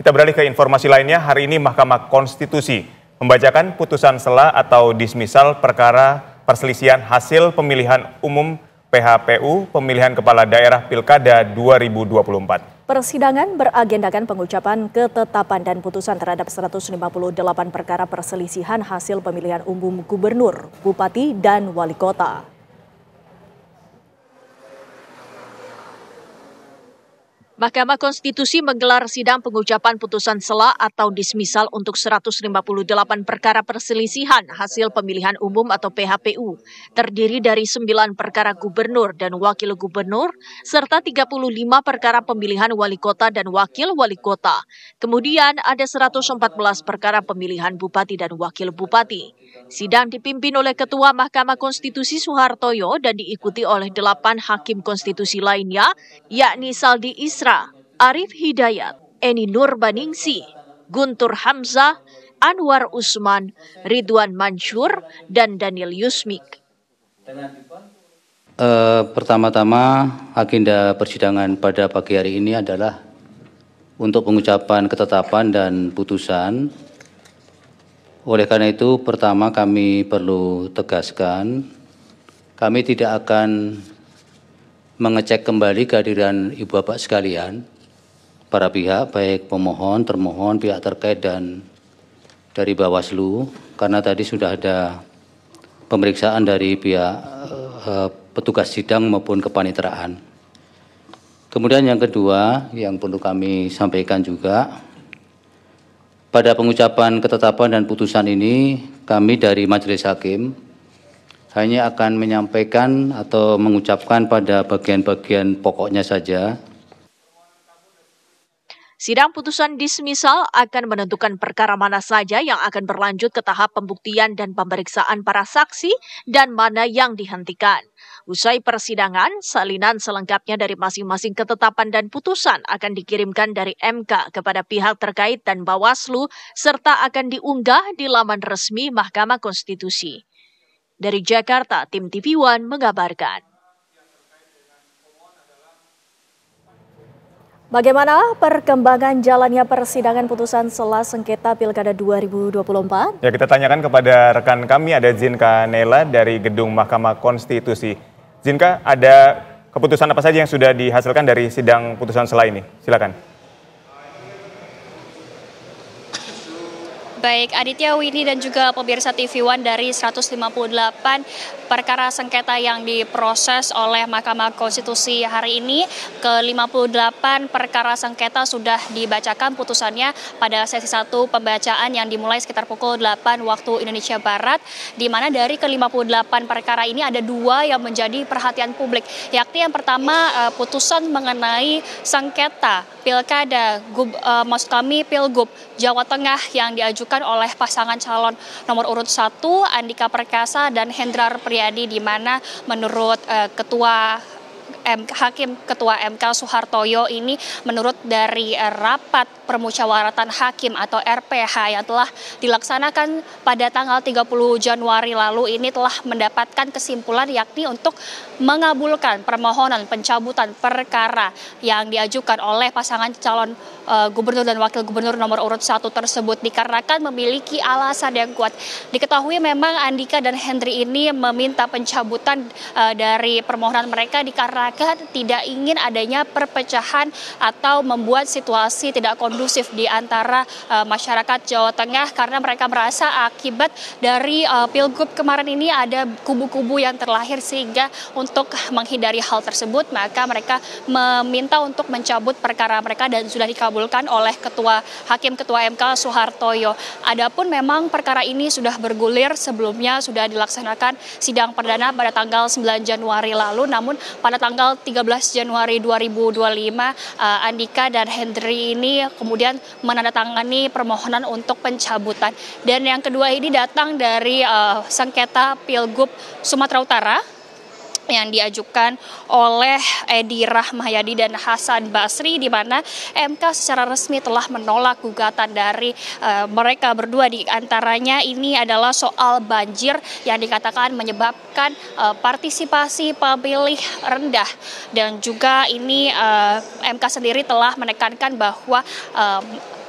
Kita beralih ke informasi lainnya. Hari ini Mahkamah Konstitusi membacakan putusan sela atau dismisal perkara perselisihan hasil pemilihan umum PHPU pemilihan kepala daerah Pilkada 2024. Persidangan beragendakan pengucapan ketetapan dan putusan terhadap 158 perkara perselisihan hasil pemilihan umum gubernur, bupati, dan wali kota. Mahkamah Konstitusi menggelar sidang pengucapan putusan sela atau dismisal untuk 158 perkara perselisihan hasil pemilihan umum atau PHPU, terdiri dari 9 perkara gubernur dan wakil gubernur, serta 35 perkara pemilihan wali kota dan wakil wali kota. Kemudian ada 114 perkara pemilihan bupati dan wakil bupati. Sidang dipimpin oleh Ketua Mahkamah Konstitusi Suhartoyo dan diikuti oleh 8 hakim konstitusi lainnya, yakni Saldi Isra, Arif Hidayat, Eni Nurbaningsi, Guntur Hamzah, Anwar Usman, Ridwan Mansur, dan Daniel Yusmik. Pertama-tama agenda persidangan pada pagi hari ini adalah untuk pengucapan ketetapan dan putusan. Oleh karena itu, pertama kami perlu tegaskan, kami tidak akan mengecek kembali kehadiran Ibu Bapak sekalian, para pihak, baik pemohon, termohon, pihak terkait, dan dari Bawaslu, karena tadi sudah ada pemeriksaan dari pihak petugas sidang maupun kepaniteraan. Kemudian yang kedua, yang perlu kami sampaikan juga, pada pengucapan ketetapan dan putusan ini, kami dari Majelis Hakim hanya akan menyampaikan atau mengucapkan pada bagian-bagian pokoknya saja. Sidang putusan dismisal akan menentukan perkara mana saja yang akan berlanjut ke tahap pembuktian dan pemeriksaan para saksi dan mana yang dihentikan. Usai persidangan, salinan selengkapnya dari masing-masing ketetapan dan putusan akan dikirimkan dari MK kepada pihak terkait dan Bawaslu serta akan diunggah di laman resmi Mahkamah Konstitusi. Dari Jakarta, tim TV One mengabarkan. Bagaimana perkembangan jalannya persidangan putusan sela sengketa Pilkada 2024? Ya, kita tanyakan kepada rekan kami, ada Zinka Nela dari Gedung Mahkamah Konstitusi. Zinka, ada keputusan apa saja yang sudah dihasilkan dari sidang putusan sela ini? Silakan. Baik, Aditya, Winnie, dan juga pemirsa TV One, dari 158 perkara sengketa yang diproses oleh Mahkamah Konstitusi hari ini, ke-58 perkara sengketa sudah dibacakan putusannya pada sesi 1 pembacaan yang dimulai sekitar pukul 8 waktu Indonesia Barat, di mana dari ke-58 perkara ini ada 2 yang menjadi perhatian publik, yakni yang pertama putusan mengenai sengketa Pilkada, Pilgub Jawa Tengah yang diajukan oleh pasangan calon nomor urut 1 Andika Perkasa dan Hendrar Priyadi, di mana menurut Hakim Ketua MK Suhartoyo ini, menurut dari rapat permusyawaratan hakim atau RPH yang telah dilaksanakan pada tanggal 30 Januari lalu ini telah mendapatkan kesimpulan, yakni untuk mengabulkan permohonan pencabutan perkara yang diajukan oleh pasangan calon gubernur dan wakil gubernur nomor urut 1 tersebut dikarenakan memiliki alasan yang kuat. Diketahui memang Andika dan Hendri ini meminta pencabutan dari permohonan mereka dikarenakan tidak ingin adanya perpecahan atau membuat situasi tidak kondusif di antara masyarakat Jawa Tengah, karena mereka merasa akibat dari Pilgub kemarin ini ada kubu-kubu yang terlahir, sehingga untuk menghindari hal tersebut maka mereka meminta untuk mencabut perkara mereka dan sudah dikabulkan oleh Hakim Ketua MK Suhartoyo. Adapun memang perkara ini sudah bergulir, sebelumnya sudah dilaksanakan sidang perdana pada tanggal 9 Januari lalu, namun pada tanggal 13 Januari 2025 Andika dan Hendri ini kemudian menandatangani permohonan untuk pencabutan. Dan yang kedua ini datang dari sengketa Pilgub Sumatera Utara yang diajukan oleh Edi Rahmayadi dan Hasan Basri, di mana MK secara resmi telah menolak gugatan dari mereka berdua. Di antaranya ini adalah soal banjir yang dikatakan menyebabkan partisipasi pemilih rendah, dan juga ini MK sendiri telah menekankan bahwa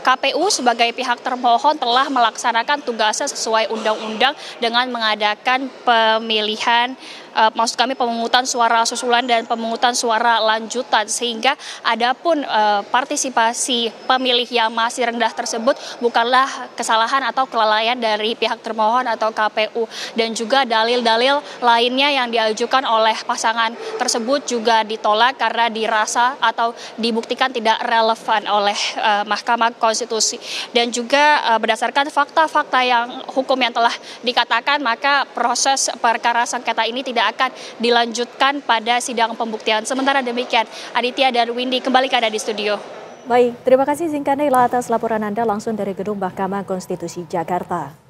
KPU sebagai pihak termohon telah melaksanakan tugasnya sesuai undang-undang dengan mengadakan pemilihan, maksud kami pemungutan suara susulan dan pemungutan suara lanjutan, sehingga adapun partisipasi pemilih yang masih rendah tersebut bukanlah kesalahan atau kelalaian dari pihak termohon atau KPU, dan juga dalil-dalil lainnya yang diajukan oleh pasangan tersebut juga ditolak karena dirasa atau dibuktikan tidak relevan oleh Mahkamah Konstitusi. Dan juga berdasarkan fakta-fakta hukum yang telah dikatakan, maka proses perkara sengketa ini tidak akan dilanjutkan pada sidang pembuktian. Sementara demikian, Aditya dan Windy, kembali ke Anda di studio. Baik, terima kasih Zinka Neila atas laporan Anda langsung dari Gedung Mahkamah Konstitusi Jakarta.